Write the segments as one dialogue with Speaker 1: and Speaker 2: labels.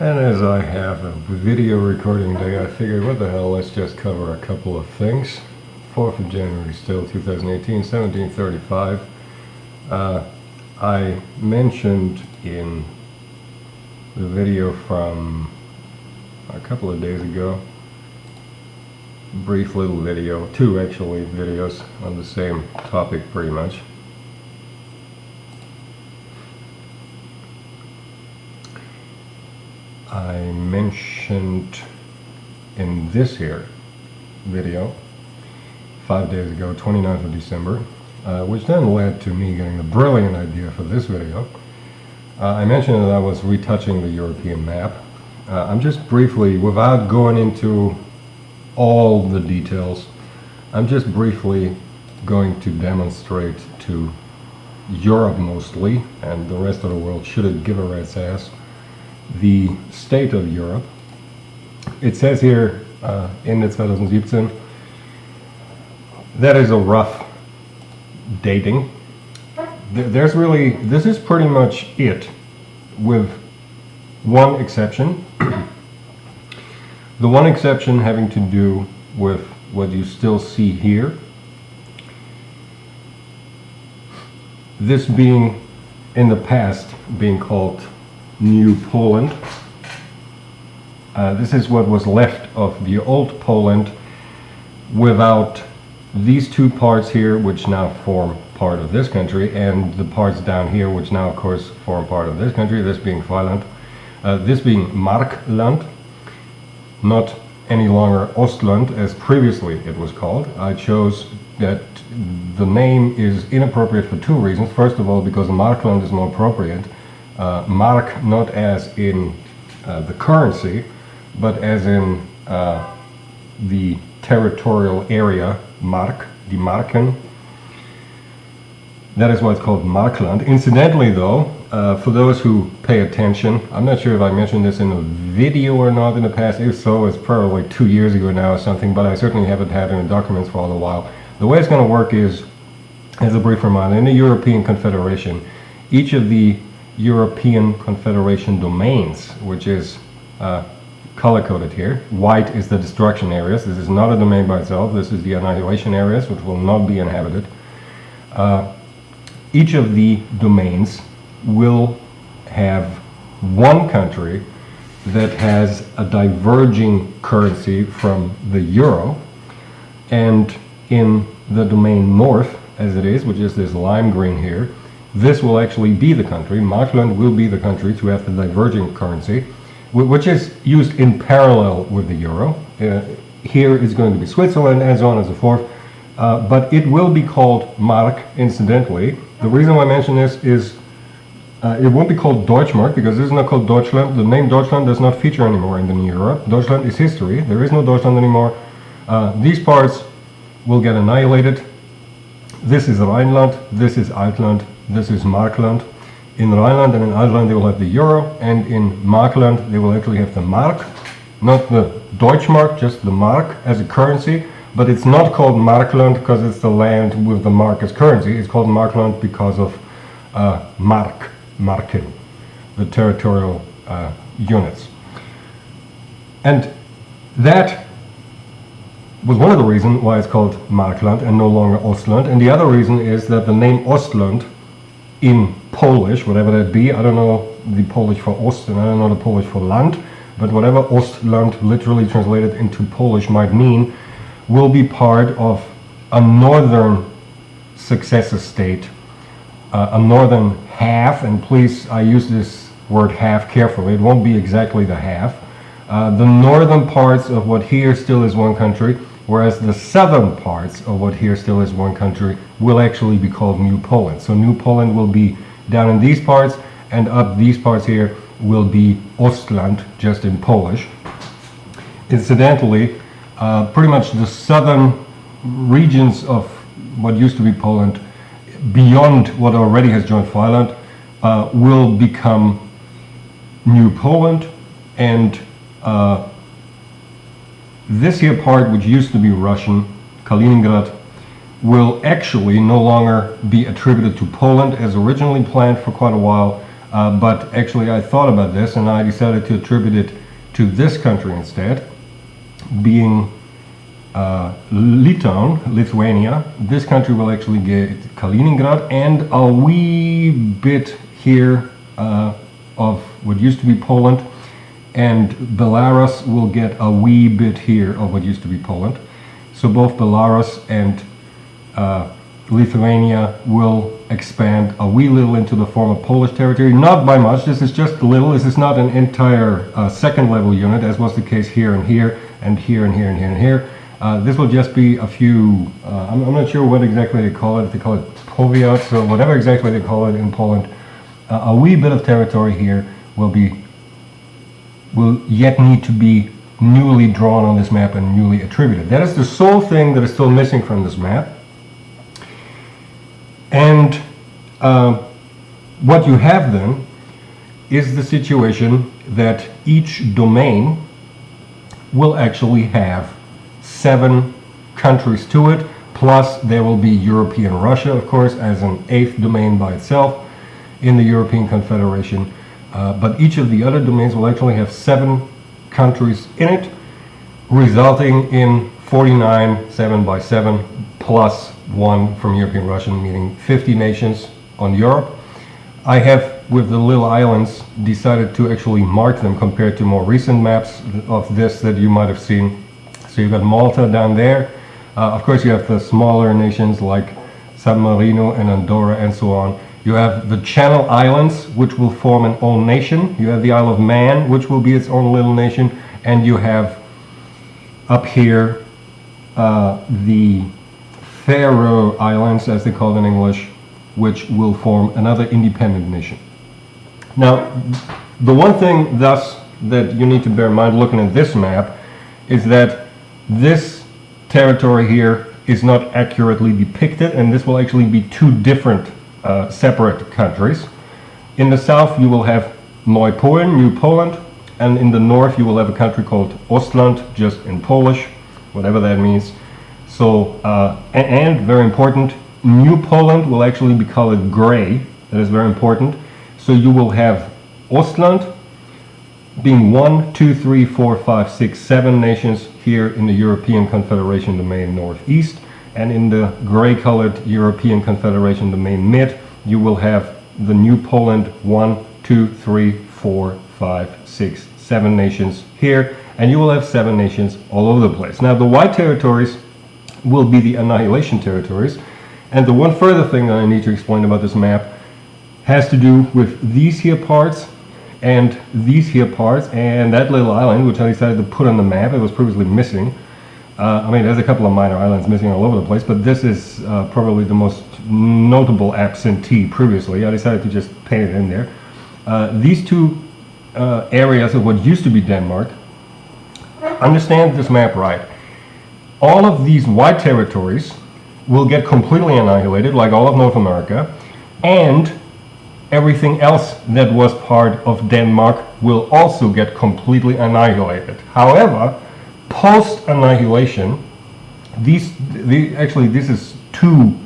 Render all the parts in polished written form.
Speaker 1: And as I have a video recording day, I figured, what the hell, let's just cover a couple of things. 4th of January still, 2018, 1735. I mentioned in the video from a couple of days ago, brief little video, two actually videos on the same topic pretty much. I mentioned in this here video 5 days ago, 29th of December, which then led to me getting the brilliant idea for this video. I mentioned that I was retouching the European map. I'm just briefly, without going into all the details, I'm just briefly going to demonstrate to Europe mostly, and the rest of the world shouldn't give a rat's ass, the state of Europe. It says here Ende 2017. That is a rough dating. There's really, this is pretty much it, with one exception. The one exception having to do with what you still see here. This being, in the past, being called New Poland. This is what was left of the old Poland without these two parts here, which now form part of this country, and the parts down here, which now of course form part of this country, this being Freiland, this being Markland, not any longer Ostland as previously it was called. I chose that the name is inappropriate for two reasons. First of all, because Markland is more appropriate. Mark not as in the currency, but as in the territorial area, Mark, die Marken. That is why it's called Markland. Incidentally though, for those who pay attention, I'm not sure if I mentioned this in a video or not in the past. If so, it's probably 2 years ago now or something, but I certainly haven't had it in the documents for all the while. The way it's going to work is, as a brief reminder, in the European Confederation, each of the European Confederation domains, which is color-coded here. White is the destruction areas. This is not a domain by itself. This is the annihilation areas, which will not be inhabited. Each of the domains will have one country that has a diverging currency from the euro, and in the domain north, as it is, which is this lime green here, this will actually be the country. Markland will be the country to have the diverging currency, which is used in parallel with the euro. Here is going to be Switzerland, and so on and so forth. But it will be called Mark, incidentally. The reason why I mention this is it won't be called Deutschmark, because this is not called Deutschland. The name Deutschland does not feature anymore in the new Europe. Deutschland is history. There is no Deutschland anymore. These parts will get annihilated. This is Rhineland, this is Altland, this is Markland. In Rhineland and in Altland they will have the euro, and in Markland they will actually have the mark, not the Deutschmark, just the mark as a currency. But it's not called Markland because it's the land with the mark as currency. It's called Markland because of Marken, the territorial units. And that was one of the reasons why it's called Markland and no longer Ostland. And the other reason is that the name Ostland in Polish, whatever that be, I don't know the Polish for Ost and I don't know the Polish for Land, but whatever Ostland literally translated into Polish might mean, will be part of a northern successor state, a northern half, and please, I use this word half carefully, it won't be exactly the half. The northern parts of what here still is one country, whereas the southern parts of what here still is one country will actually be called New Poland. So New Poland will be down in these parts, and up these parts here will be Ostland, just in Polish. Incidentally, pretty much the southern regions of what used to be Poland, beyond what already has joined Freiland, will become New Poland, and this here part, which used to be Russian, Kaliningrad, will actually no longer be attributed to Poland as originally planned for quite a while. But actually I thought about this and I decided to attribute it to this country instead, being Lithuania. This country will actually get Kaliningrad and a wee bit here of what used to be Poland, and Belarus will get a wee bit here of what used to be Poland. So both Belarus and Lithuania will expand a wee little into the former Polish territory, not by much. This is just a little. This is not an entire second level unit, as was the case here and here and here and here and here and here. This will just be a few, I'm not sure what exactly they call it, if they call it powiats or whatever exactly they call it in Poland. A wee bit of territory here will yet need to be newly drawn on this map and newly attributed. That is the sole thing that is still missing from this map. And what you have then is the situation that each domain will actually have 7 countries to it, plus there will be European Russia, of course, as an 8th domain by itself in the European Confederation. But each of the other domains will actually have 7 countries in it, resulting in 49 7 by 7 plus 1 from European Russia, meaning 50 nations on Europe. I have, with the little islands, decided to actually mark them compared to more recent maps of this that you might have seen. So you've got Malta down there. Of course you have the smaller nations like San Marino and Andorra and so on. You have the Channel Islands, which will form an own nation. You have the Isle of Man, which will be its own little nation. And you have up here the Faroe Islands, as they call it in English, which will form another independent nation. Now, the one thing thus that you need to bear in mind looking at this map is that this territory here is not accurately depicted, and this will actually be 2 different separate countries. In the south you will have Neu Polen, New Poland, and in the north you will have a country called Ostland, just in Polish, whatever that means. So, and very important, New Poland will actually be colored gray. That is very important. So you will have Ostland being 1, 2, 3, 4, 5, 6, 7 nations here in the European Confederation domain northeast, and in the gray colored European Confederation domain mid you will have the New Poland 1, 2, 3, 4, 5, 6, 7 nations here, and you will have 7 nations all over the place. Now the white territories will be the annihilation territories, and the one further thing that I need to explain about this map has to do with these here parts and these here parts and that little island which I decided to put on the map. It was previously missing. I mean, there's a couple of minor islands missing all over the place, but this is probably the most notable absentee previously. I decided to just paint it in there. These 2 areas of what used to be Denmark, understand this map right. All of these white territories will get completely annihilated, like all of North America, and everything else that was part of Denmark will also get completely annihilated. However, post-annihilation, actually this is 2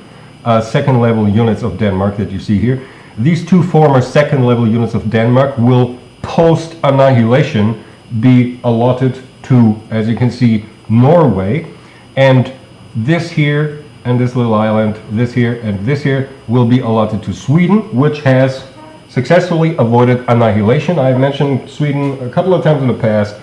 Speaker 1: second level units of Denmark that you see here. These 2 former second level units of Denmark will post-annihilation be allotted to, as you can see, Norway, and this here and this little island, this here and this here, will be allotted to Sweden, which has successfully avoided annihilation. I've mentioned Sweden a couple of times in the past.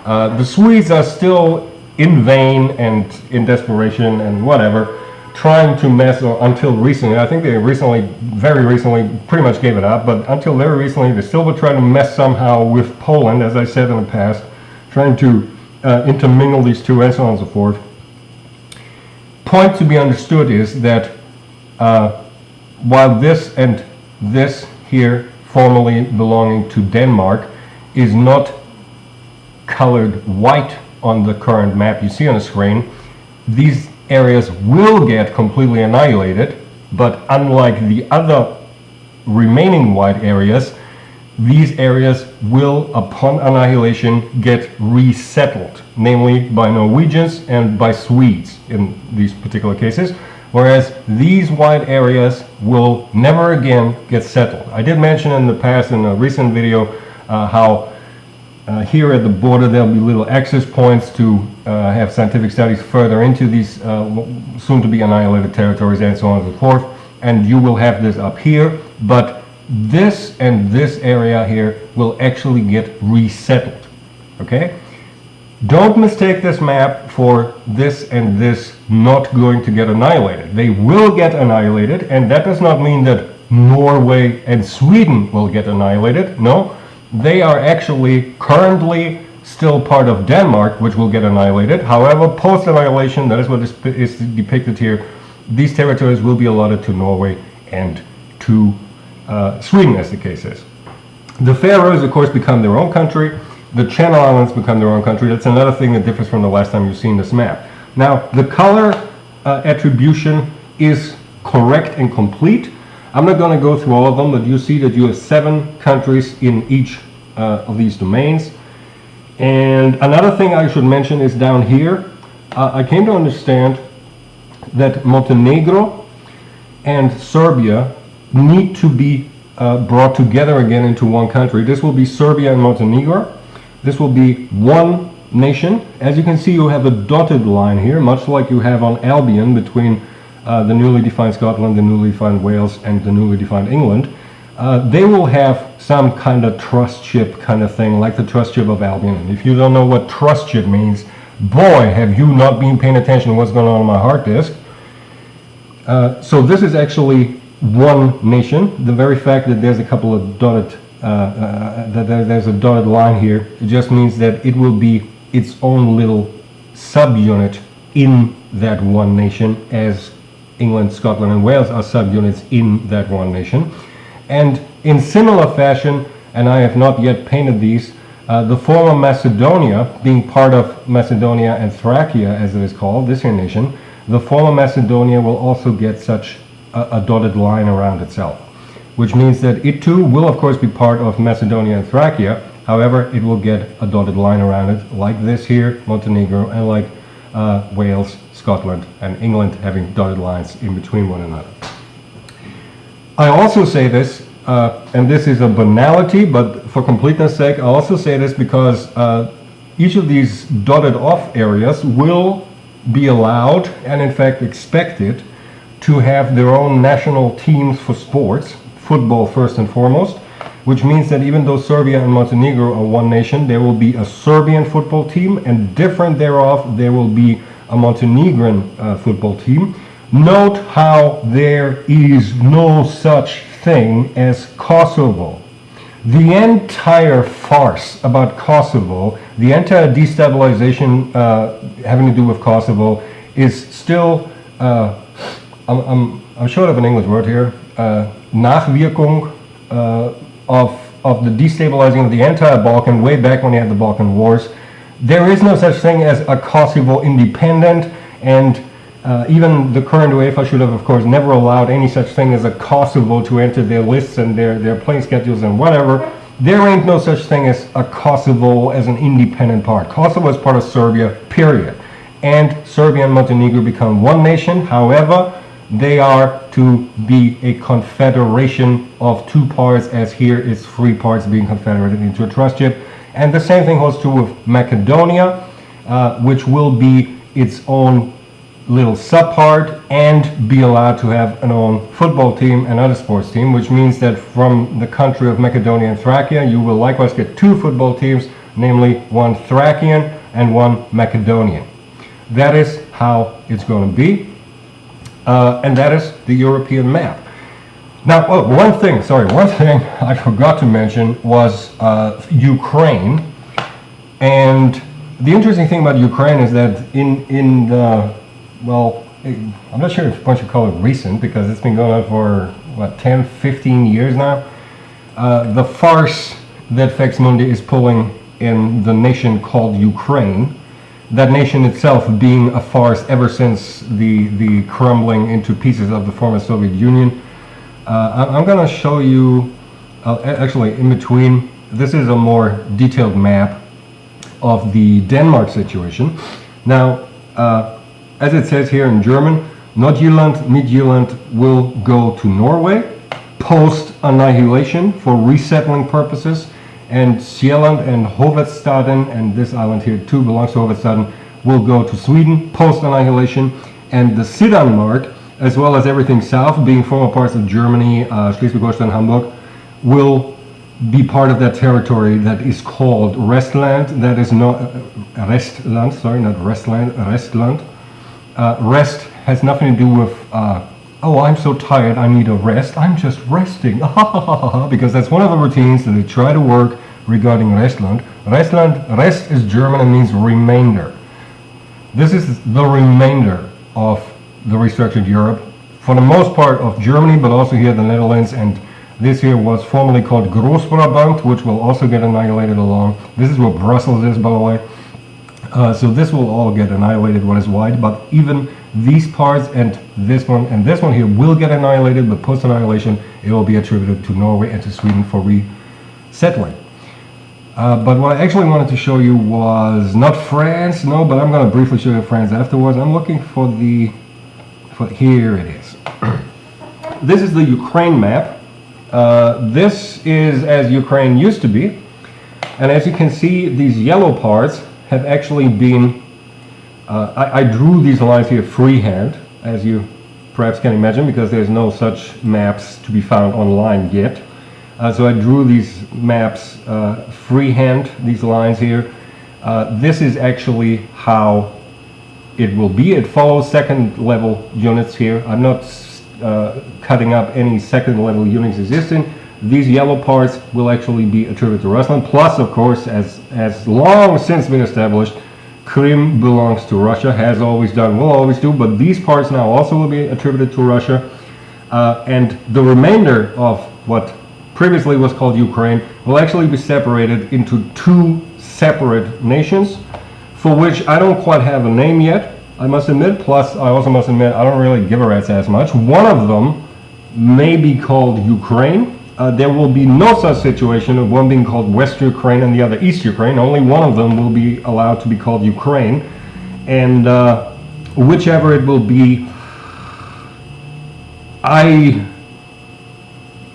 Speaker 1: The Swedes are still in vain and in desperation and whatever, trying to mess, or until recently, I think they recently, very recently, pretty much gave it up, but until very recently they still were trying to mess somehow with Poland, as I said in the past, trying to intermingle these 2 and so on and so forth. Point to be understood is that while this and this here, formerly belonging to Denmark, is not colored white on the current map you see on the screen, these areas will get completely annihilated, but unlike the other remaining white areas, these areas will, upon annihilation, get resettled, namely by Norwegians and by Swedes in these particular cases. whereas these wide areas will never again get settled. I did mention in the past, in a recent video, how here at the border there'll be little access points to have scientific studies further into these soon to be annihilated territories and so on and so forth. And you will have this up here, but this and this area here will actually get resettled. Okay? Don't mistake this map for this and this not going to get annihilated. They will get annihilated, and that does not mean that Norway and Sweden will get annihilated. No, they are actually currently still part of Denmark, which will get annihilated. However, post-annihilation, that is what is depicted here, these territories will be allotted to Norway and to Sweden, as the case is. The Faroes, of course, become their own country. The Channel Islands become their own country. That's another thing that differs from the last time you've seen this map. Now, the color attribution is correct and complete. I'm not going to go through all of them, but you see that you have 7 countries in each of these domains. And another thing I should mention is down here, I came to understand that Montenegro and Serbia need to be brought together again into one country. This will be Serbia and Montenegro. This will be one nation. As you can see, you have a dotted line here, much like you have on Albion between the newly defined Scotland, the newly defined Wales, and the newly defined England. They will have some kind of trustship kind of thing, like the trustship of Albion. And if you don't know what trustship means, boy, have you not been paying attention to what's going on my hard disk. So this is actually one nation. The very fact that there's a couple of dotted there's a dotted line here, it just means that it will be its own little subunit in that one nation, as England, Scotland, and Wales are subunits in that one nation. And in similar fashion, and I have not yet painted these, the former Macedonia, being part of Macedonia and Thracia, as it is called, this here nation, the former Macedonia will also get such a dotted line around itself, which means that it too will of course be part of Macedonia and Thracia. However, it will get a dotted line around it, like this here, Montenegro, and like Wales, Scotland, and England having dotted lines in between one another. I also say this, and this is a banality, but for completeness sake, I also say this because each of these dotted off areas will be allowed, and in fact expected, to have their own national teams for sports, football first and foremost, which means that even though Serbia and Montenegro are one nation, there will be a Serbian football team, and different thereof, there will be a Montenegrin football team. Note how there is no such thing as Kosovo. The entire farce about Kosovo, the entire destabilization having to do with Kosovo, is still, I'm short of an English word here, Nachwirkung of the destabilizing of the entire Balkan, way back when you had the Balkan Wars. There is no such thing as a Kosovo independent, and even the current UEFA should have, of course, never allowed any such thing as a Kosovo to enter their lists and their playing schedules and whatever. There ain't no such thing as a Kosovo as an independent part. Kosovo is part of Serbia, period. And Serbia and Montenegro become one nation. However, they are to be a confederation of 2 parts, as here is 3 parts being confederated into a trustship. And the same thing holds true with Macedonia, which will be its own little subpart and be allowed to have an own football team and other sports team, which means that from the country of Macedonia and Thracia, you will likewise get 2 football teams, namely one Thracian and one Macedonian. That is how it's going to be. And that is the European map. Now, one thing I forgot to mention was Ukraine. And the interesting thing about Ukraine is that in the, well, I'm not sure if one should call it recent, because it's been going on for, what, 10, 15 years now. The farce that Faex Mundi is pulling in the nation called Ukraine, that nation itself being a farce ever since the crumbling into pieces of the former Soviet Union. I'm going to show you, actually in between, this is a more detailed map of the Denmark situation. Now, as it says here in German, Nordjylland, Midtjylland will go to Norway post-annihilation for resettling purposes, and Sjælland and Hovedstaden, and this island here too belongs to Hovedstaden, will go to Sweden post-annihilation, and the Syddanmark, as well as everything south, being former parts of Germany, Schleswig-Holstein, Hamburg, will be part of that territory that is called Restland. That is not Restland, sorry, not Restland, Restland. Rest has nothing to do with, oh, I'm so tired, I need a rest. I'm just resting, because that's one of the routines that they try to work regarding Restland. Rest is German and means remainder. This is the remainder of the restructured Europe, for the most part of Germany, but also here the Netherlands, and this here was formerly called Groß-Brabant, which will also get annihilated along. This is what Brussels is, by the way. So this will all get annihilated, what is wide, but even these parts and this one here will get annihilated, but post-annihilation it will be attributed to Norway and to Sweden for resettling. But what I actually wanted to show you was not France, no, but I'm going to briefly show you France afterwards. I'm looking for here it is. This is the Ukraine map. This is as Ukraine used to be, and as you can see, these yellow parts have actually been I drew these lines here freehand, as you perhaps can imagine, because there's no such maps to be found online yet. So I drew these maps freehand, these lines here. This is actually how it will be. It follows second level units here. I'm not cutting up any second level units existing. These yellow parts will actually be attributed to Russia. Plus, of course, as long since been established, Crimea belongs to Russia, has always done, will always do, but these parts now also will be attributed to Russia. And the remainder of what previously was called Ukraine will actually be separated into two separate nations, for which I don't quite have a name yet, I must admit. Plus, I also must admit, I don't really give a rat's ass much. One of them may be called Ukraine. There will be no such situation of one being called West Ukraine and the other East Ukraine. Only one of them will be allowed to be called Ukraine. And whichever it will be, I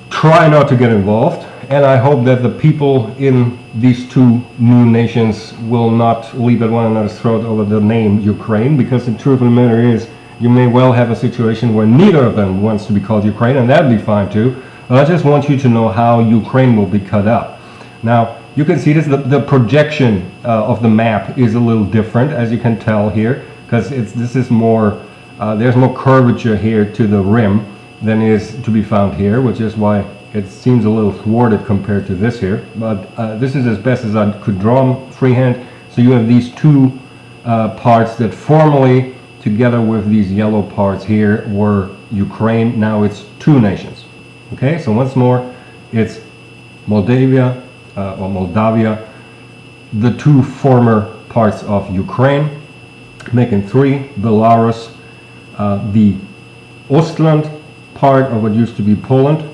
Speaker 1: try not to get involved. And I hope that the people in these two new nations will not leap at one another's throat over the name Ukraine, because the truth of the matter is, you may well have a situation where neither of them wants to be called Ukraine, and that'd be fine too. But I just want you to know how Ukraine will be cut up. Now, you can see this, the projection of the map is a little different, as you can tell here, because this is more, there's more curvature here to the rim than is to be found here, which is why it seems a little thwarted compared to this here. But this is as best as I could draw them freehand. So you have these two parts that formerly, together with these yellow parts here, were Ukraine. Now it's two nations. Okay, so once more, it's Moldavia, the two former parts of Ukraine, making three, Belarus, the Ostland part of what used to be Poland,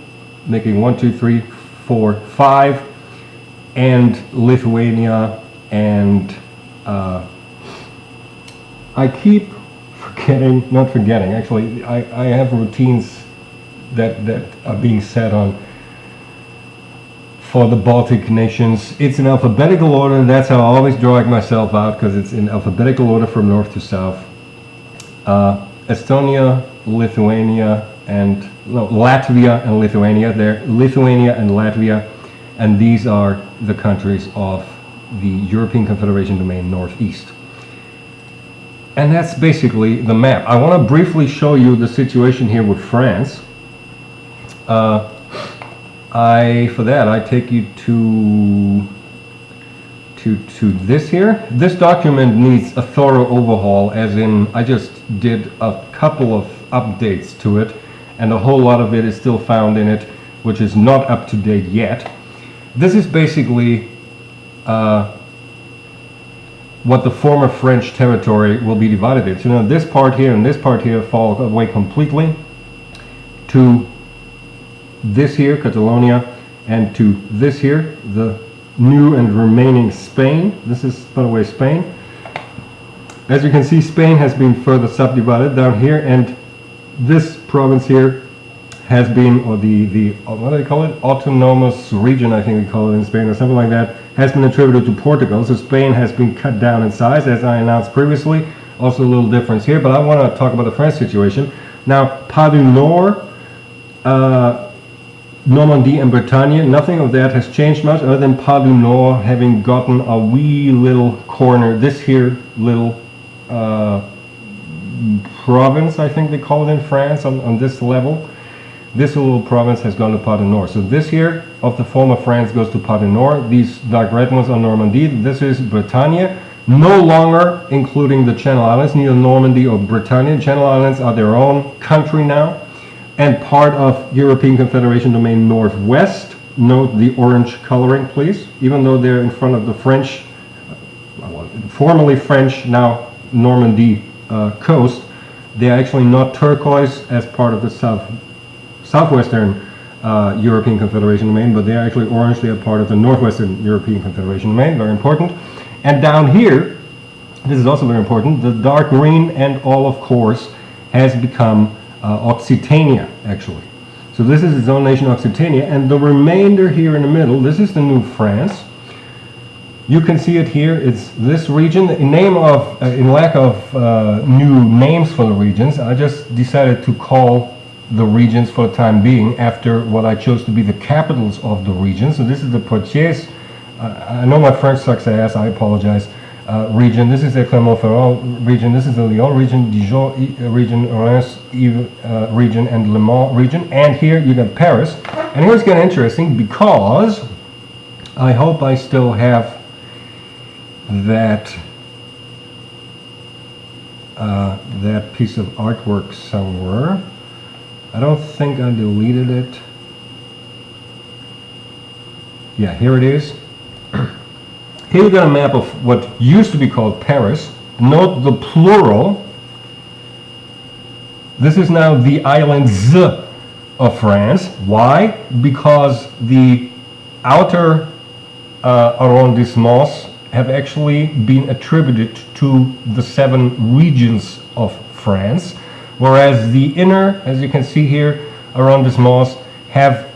Speaker 1: making 1, 2, 3, 4, 5, and Lithuania, and I keep forgetting, not forgetting, actually, I have routines that are being set on for the Baltic nations. It's in alphabetical order. That's how I always drag myself out, because it's in alphabetical order from north to south. Estonia, Lithuania, and Latvia and Lithuania. They're Lithuania and Latvia, and these are the countries of the European Confederation domain northeast. And that's basically the map. I want to briefly show you the situation here with France. For that I take you to this here. This document needs a thorough overhaul, as in I just did a couple of updates to it, and a whole lot of it is still found in it, which is not up to date yet. This is basically what the former French territory will be divided into. Now this part here and this part here fall away completely to this here, Catalonia, and to this here, the new and remaining Spain. This is, by the way, Spain. As you can see, Spain has been further subdivided down here, and this province here has been, or the what do they call it? Autonomous region, I think we call it in Spain, or something like that, has been attributed to Portugal. So Spain has been cut down in size, as I announced previously. Also a little difference here, but I want to talk about the French situation. Now, Pas du Nord, Normandy and Bretagne, nothing of that has changed much other than Pas du Nord having gotten a wee little corner, this here little province, I think they call it in France, on this level. This little province has gone to Pas du Nord. So this here of the former France goes to Pas du Nord. These dark red ones are Normandy. This is Bretagne. No longer including the Channel Islands, neither Normandy or Bretagne. Channel Islands are their own country now and part of European Confederation Domain Northwest. Note the orange coloring, please. Even though they're in front of the French, formerly French, now Normandy coast, they're actually not turquoise as part of the southwestern European Confederation domain, but they're actually orange. They are part of the northwestern European Confederation domain. Very important. And down here, this is also very important, the dark green and olive course has become Occitania, actually. So this is its own nation, Occitania, and the remainder here in the middle, this is the new France. You can see it here. It's this region. In lack of new names for the regions, I just decided to call the regions for the time being after what I chose to be the capitals of the regions. So this is the Poitiers. I know my French sucks ass. I apologize. Region. This is the Clermont-Ferrand region. This is the Lyon region, Dijon region, Reims region, and Le Mans region. And here you got Paris. And here's getting interesting because I hope I still have that that piece of artwork somewhere. I don't think I deleted it. Yeah, here it is. Here you got a map of what used to be called Paris. Note the plural. This is now the islands of France. Why? Because the outer arrondissements have actually been attributed to the 7 regions of France, whereas the inner, as you can see here, arrondissements have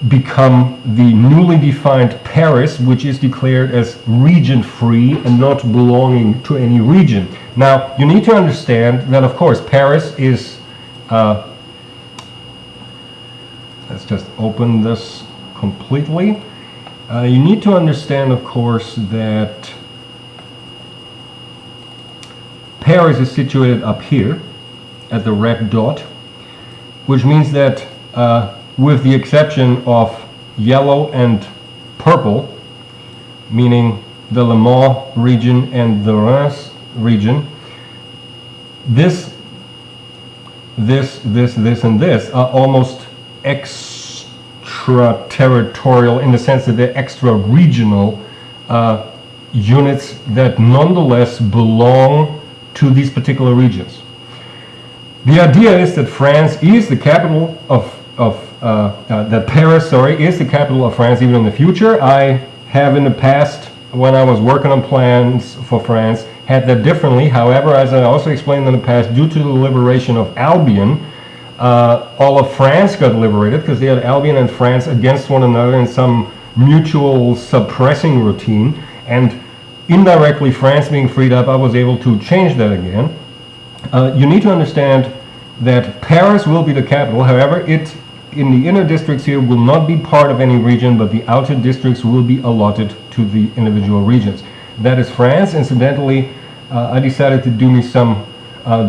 Speaker 1: become the newly defined Paris, which is declared as region-free and not belonging to any region. Now, you need to understand that, of course, Paris is... let's just open this completely. You need to understand, of course, that Paris is situated up here at the red dot, which means that with the exception of yellow and purple, meaning the Le Mans region and the Reims region, this, and this are almost extraterritorial in the sense that they're extra regional units that nonetheless belong to these particular regions. The idea is that France is the capital that Paris, is the capital of France even in the future. I have in the past, when I was working on plans for France, had that differently. However, as I also explained in the past, due to the liberation of Albion, all of France got liberated because they had Albion and France against one another in some mutual suppressing routine, and indirectly France being freed up, I was able to change that again. You need to understand that Paris will be the capital. However, it in the inner districts here will not be part of any region, but the outer districts will be allotted to the individual regions. That is France. Incidentally, I decided to do me some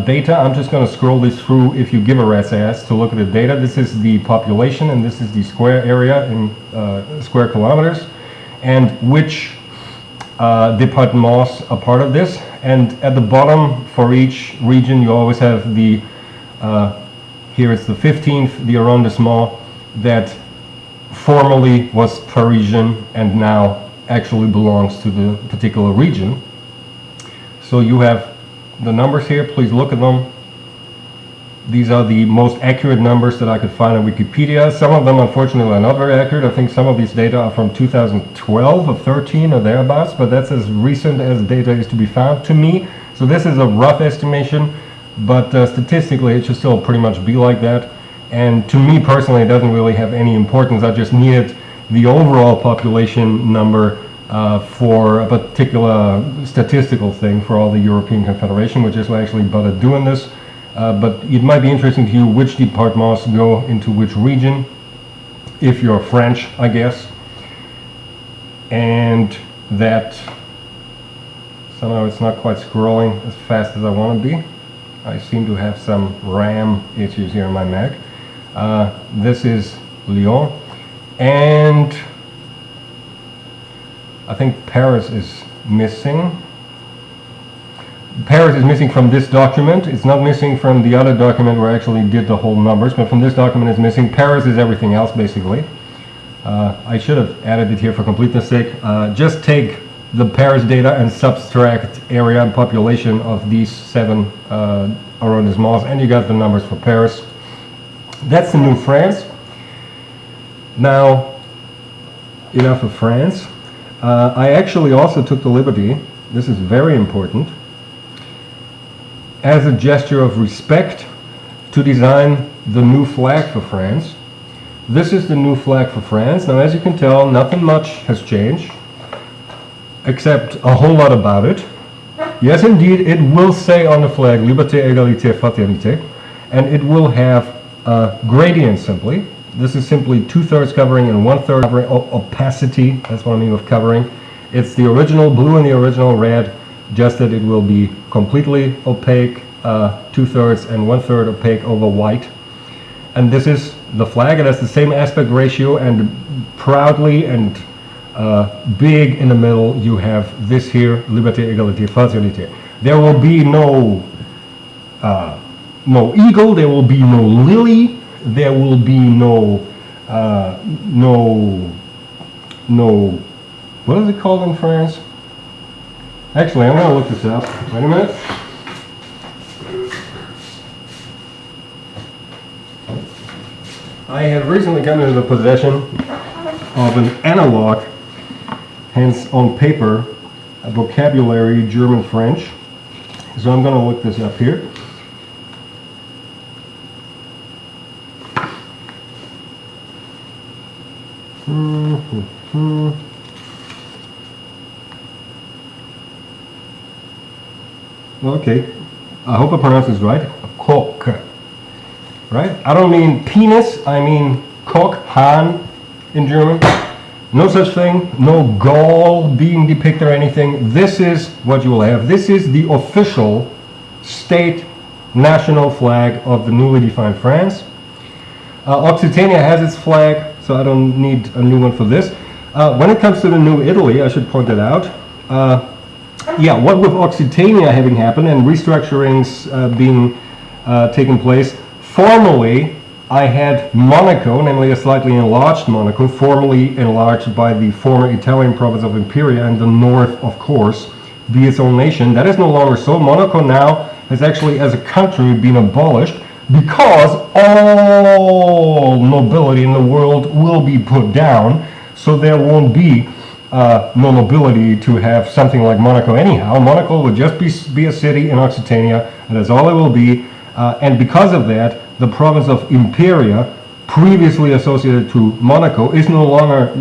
Speaker 1: data. I'm just going to scroll this through if you give a rat's ass to look at the data. This is the population and this is the square area in square kilometers, and which départements are part of this. And at the bottom for each region you always have the here it's the 15th, the arrondissement that formerly was Parisian and now actually belongs to the particular region. So you have the numbers here, please look at them. These are the most accurate numbers that I could find on Wikipedia. Some of them unfortunately are not very accurate. I think some of these data are from 2012 or 13 or thereabouts, but that's as recent as data is to be found to me. So this is a rough estimation. but statistically it should still pretty much be like that. And to me personally, it doesn't really have any importance. I just needed the overall population number for a particular statistical thing for all the European Confederation, which is actually bothered doing this. But it might be interesting to you which departments go into which region, if you're French, I guess. And that somehow it's not quite scrolling as fast as I want to be. I seem to have some RAM issues here on my Mac. This is Lyon, and I think Paris is missing. Paris is missing from this document. It's not missing from the other document where I actually did the whole numbers, but from this document it's missing. Paris is everything else, basically. I should have added it here for completeness sake. Just take the Paris data and subtract area and population of these 7 arrondissements, and you got the numbers for Paris. That's the new France. Now, enough of France. I actually also took the liberty, this is very important, as a gesture of respect, to design the new flag for France. This is the new flag for France. Now, as you can tell, nothing much has changed, except a whole lot about it. Yes, indeed, it will say on the flag, Liberté, Égalité, Fraternité, and it will have gradient simply. This is simply 2/3 covering and 1/3 covering, opacity, that's what I mean with covering. It's the original blue and the original red, just that it will be completely opaque, 2/3 and 1/3 opaque over white. And this is the flag. It has the same aspect ratio, and proudly and big in the middle you have this here, Liberté, Égalité, Fraternité. There will be no eagle, there will be no lily, there will be no what is it called in France? Actually, I'm going to look this up. Wait a minute. I have recently come into the possession of an analog, hence on paper, a vocabulary German-French. So I'm going to look this up here. Okay, I hope I pronounced this right. Cock, right? I don't mean penis, I mean Cock, Hahn in German. No such thing, no gall being depicted or anything. This is what you will have. This is the official state national flag of the newly defined France. Occitania has its flag, so I don't need a new one for this. When it comes to the new Italy, I should point it out. Yeah, what with Occitania having happened and restructurings being taken place, formally I had Monaco, namely a slightly enlarged Monaco, formally enlarged by the former Italian province of Imperia, and the north, of course, be its own nation. That is no longer so. Monaco now has actually, as a country, been abolished because all nobility in the world will be put down, so there won't be no nobility to have something like Monaco anyhow. Monaco will just be a city in Occitania, and that's all it will be. And because of that, the province of Imperia, previously associated to Monaco, is no longer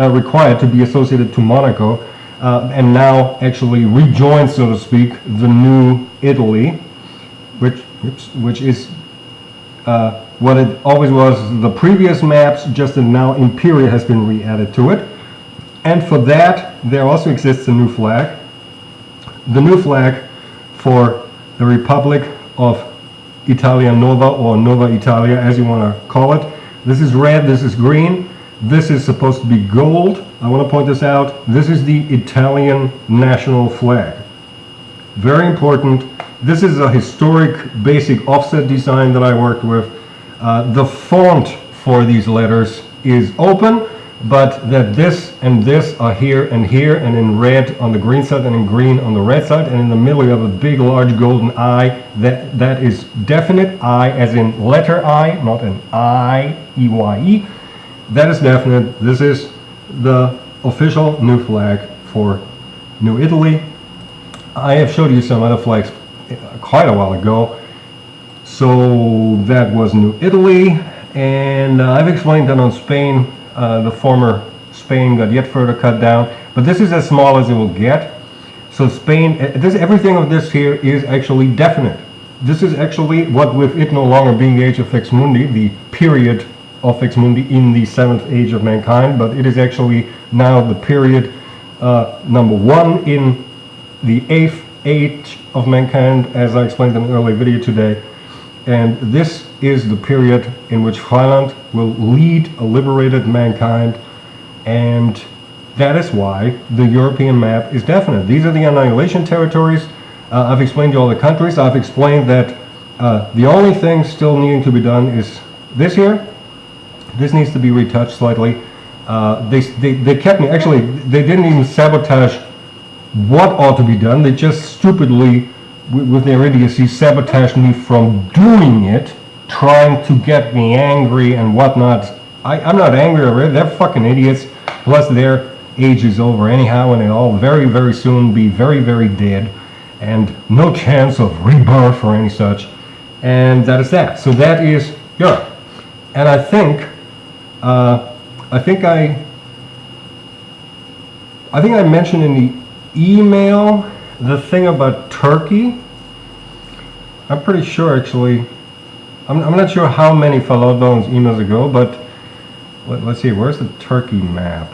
Speaker 1: required to be associated to Monaco, and now actually rejoins, so to speak, the new Italy, which is what it always was, the previous maps, just that now Imperia has been re-added to it. And for that, there also exists a new flag. The new flag for the Republic of Italia Nova, or Nova Italia, as you want to call it. This is red, this is green, this is supposed to be gold. I want to point this out. This is the Italian national flag. Very important. This is a historic basic offset design that I worked with. The font for these letters is open, but that this and this are here, and in red on the green side and in green on the red side, and in the middle you have a big large golden I. That is definite. I as in letter I, not an I, E-Y-E. That is definite. This is the official new flag for New Italy. I have showed you some other flags quite a while ago. So that was New Italy, and I've explained that on Spain, the former Spain got yet further cut down, but this is as small as it will get. So Spain, everything of this here is actually definite. This is actually what, with it no longer being the age of Faex Mundi, the period of Faex Mundi in the 7th age of mankind, but it is actually now the period number 1 in the 8th age of mankind, as I explained in an earlier video today. And this is the period in which Thailand will lead a liberated mankind, and that is why the European map is definite. These are the annihilation territories. I've explained to all the countries. I've explained that the only thing still needing to be done is this here. This needs to be retouched slightly. They kept me, actually, they didn't even sabotage what ought to be done. They just stupidly, with their idiocy, sabotaged me from doing it, trying to get me angry and whatnot. I'm not angry already. They're fucking idiots. Plus, their age is over anyhow, and they'll all very, very soon be very, very dead, and no chance of rebirth or any such. And that is that. So that is Europe. And I think I mentioned in the email the thing about Turkey. I'm pretty sure, actually. I'm not sure how many followed those emails ago, but let's see. Where's the Turkey map?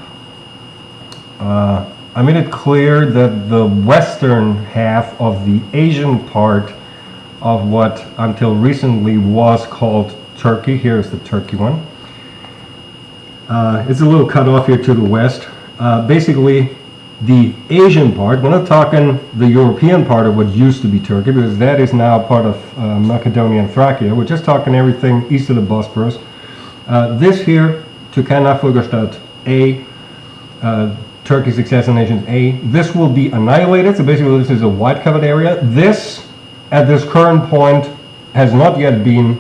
Speaker 1: I made it clear that the western half of the Asian part of what until recently was called Turkey. Here's the Turkey one. It's a little cut off here to the west. Basically, the Asian part, we're not talking the European part of what used to be Turkey, because that is now part of Macedonia and Thracia. We're just talking everything east of the Bosporus. This here, Türkei Nachfolgerstaat A, Turkey's successor nation A, this will be annihilated. So basically this is a white covered area. This, at this current point, has not yet been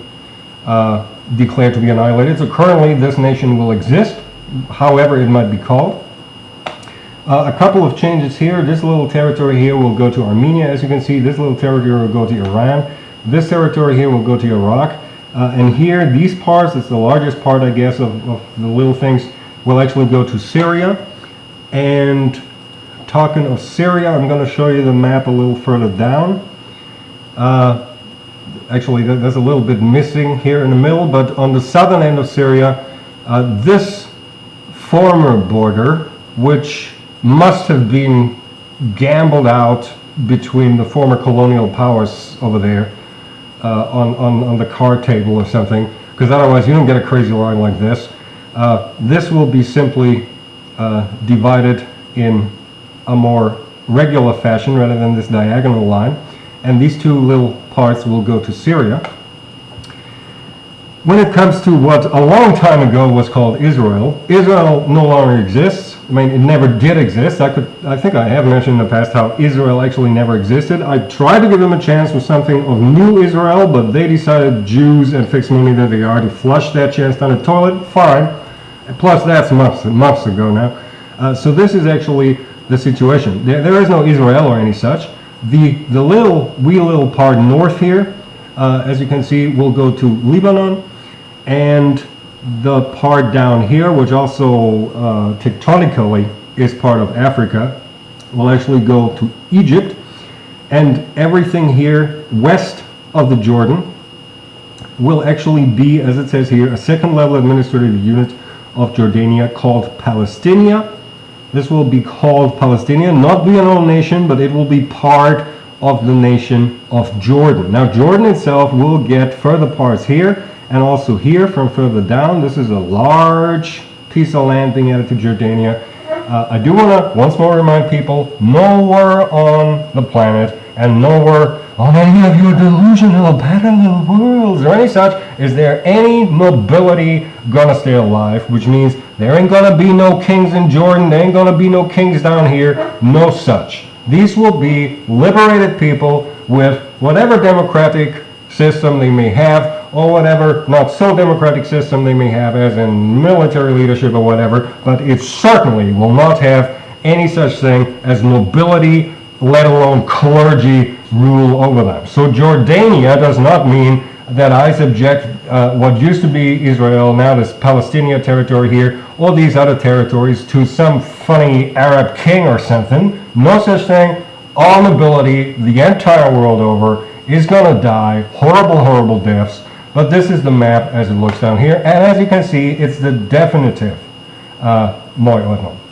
Speaker 1: declared to be annihilated. So currently this nation will exist, however it might be called. A couple of changes here. This little territory here will go to Armenia, as you can see. This little territory will go to Iran. This territory here will go to Iraq. And here, these parts, it's the largest part, I guess, of the little things, will actually go to Syria. And talking of Syria, I'm going to show you the map a little further down. Actually, there's a little bit missing here in the middle, but on the southern end of Syria, this former border, which must have been gambled out between the former colonial powers over there on the card table or something, because otherwise you don't get a crazy line like this. This will be simply divided in a more regular fashion rather than this diagonal line, and these two little parts will go to Syria. When it comes to what a long time ago was called Israel, Israel no longer exists. I mean, it never did exist. I think I have mentioned in the past how Israel actually never existed. I tried to give them a chance for something of new Israel, but they decided, Jews and Faex Mundi that they are, to flush that chance down the toilet. Fine. Plus, that's months ago now. So this is actually the situation. There is no Israel or any such. The wee little part north here, as you can see, will go to Lebanon. And the part down here, which also tectonically is part of Africa, will actually go to Egypt. And everything here west of the Jordan will actually be, as it says here, a second level administrative unit of Jordania called Palestinia. This will be called Palestinia, not be an own nation, but it will be part of the nation of Jordan. Now, Jordan itself will get further parts here, and also here from further down. This is a large piece of land being added to Jordania. I do want to once more remind people, nowhere on the planet and nowhere on any of your delusional parallel worlds or any such is there any nobility gonna stay alive, which means there ain't gonna be no kings in Jordan, there ain't gonna be no kings down here, no such. These will be liberated people with whatever democratic system they may have, or whatever not so democratic system they may have, as in military leadership or whatever, but it certainly will not have any such thing as nobility, let alone clergy, rule over them. So Jordania does not mean that I subject what used to be Israel, now this Palestinian territory here, all these other territories to some funny Arab king or something. No such thing. All nobility, the entire world over, is going to die horrible, horrible deaths. But this is the map as it looks down here. And as you can see, it's the definitive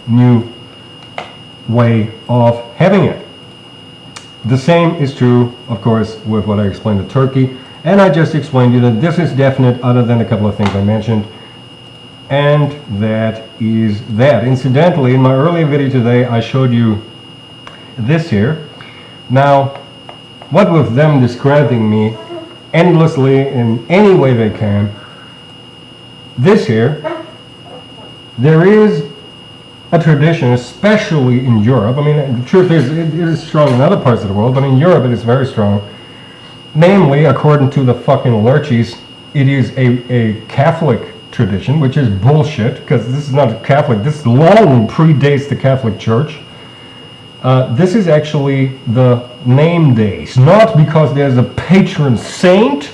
Speaker 1: new way of having it. The same is true, of course, with what I explained to Turkey. And I just explained to you that this is definite other than a couple of things I mentioned. And that is that. Incidentally, in my earlier video today, I showed you this here. Now, what with them discrediting me endlessly in any way they can, this here, there is a tradition, especially in Europe. I mean, the truth is, it is strong in other parts of the world, but in Europe it is very strong. Namely, according to the fucking lurchies, it is a Catholic tradition, which is bullshit, because this is not a Catholic, this long predates the Catholic Church. This is actually the name days, not because there's a patron saint,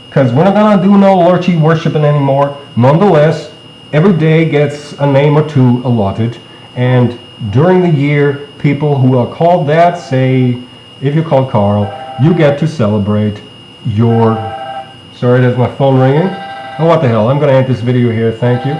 Speaker 1: because we're not going to do no lurchy worshiping anymore. Nonetheless, every day gets a name or two allotted, and during the year, people who are called that, say, if you're called Carl, you get to celebrate your... Sorry, there's my phone ringing. Oh, what the hell, I'm going to end this video here, thank you.